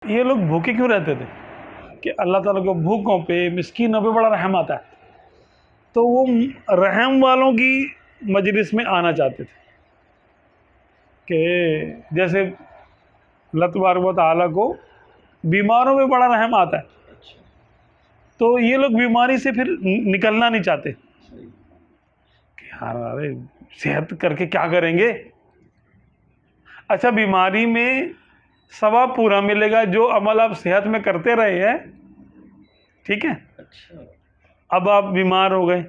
ये लोग भूखे क्यों रहते थे कि अल्लाह ताला को भूखों पे मिस्कीनों पे बड़ा रहम आता है, तो वो रहम वालों की मजलिस में आना चाहते थे कि जैसे अल्लाह तबारक व तआला को बीमारों में बड़ा रहम आता है, तो ये लोग बीमारी से फिर निकलना नहीं चाहते कि यार अरे सेहत करके क्या करेंगे। अच्छा, बीमारी में सवाब पूरा मिलेगा जो अमल आप सेहत में करते रहे हैं, ठीक है। अच्छा, अब आप बीमार हो गए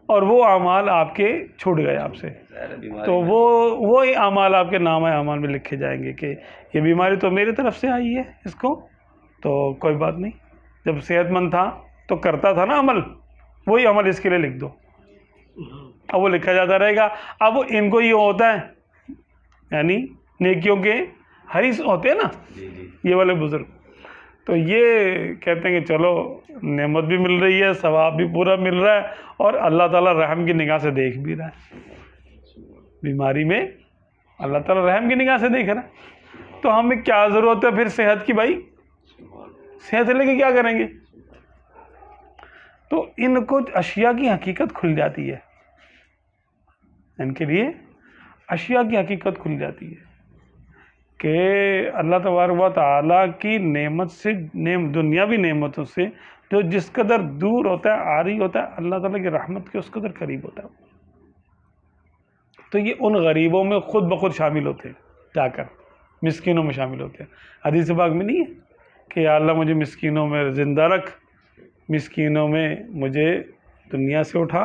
और वो अमाल आपके छूट गए आपसे, तो वो ही अमाल आपके नाम अमाल में लिखे जाएंगे कि ये बीमारी तो मेरी तरफ से आई है, इसको तो कोई बात नहीं, जब सेहतमंद था तो करता था ना अमल, वही अमल इसके लिए लिख दो। अब वो लिखा जाता रहेगा। अब इनको ये होता है, यानी नेकियों के हरीस होते हैं ना ये वाले बुजुर्ग, तो ये कहते हैं कि चलो नेमत भी मिल रही है, सवाब भी पूरा मिल रहा है और अल्लाह ताला रहम की निगाह से देख भी रहा है। बीमारी में अल्लाह ताला रहम की निगाह से देख रहा है, तो हमें क्या ज़रूरत है फिर सेहत की? भाई सेहत लेके क्या करेंगे? तो इनको अशिया की हकीकत खुल जाती है, इनके लिए अशिया की हकीकत खुल जाती है कि अल्लाह तबारक व तआला की नेमत से, दुनियावी नेमतों से जो जिस कदर दूर होता है, आरी होता है, अल्लाह ताला की रहमत के उस कदर करीब होता है। तो ये उन गरीबों में खुद ब खुद शामिल होते हैं, जाकर मिस्कीनों में शामिल होते हैं। हदीस पाक में नहीं है कि या अल्लाह मुझे मिस्कीनों में ज़िंदा रख, मिस्कीनों में मुझे दुनिया से उठा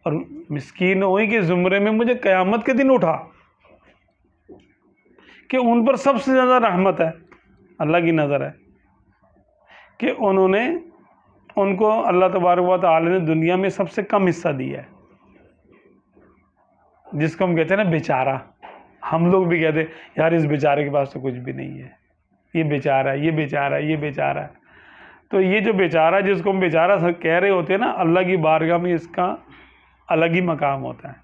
और मिस्कीनों ही के ज़ुमरे में मुझे क़यामत के दिन उठा, कि उन पर सबसे ज़्यादा रहमत है, अल्लाह की नज़र है कि उनको अल्लाह तबारक व तआला ने दुनिया में सबसे कम हिस्सा दिया है, जिसको हम कहते हैं ना बेचारा। हम लोग भी कहते हैं यार इस बेचारे के पास तो कुछ भी नहीं है, ये बेचारा है, ये बेचारा है, ये बेचारा है। तो ये जो बेचारा, जिसको हम बेचारा कह रहे होते हैं ना, अल्लाह की बारगाह में इसका अलग ही मकाम होता है।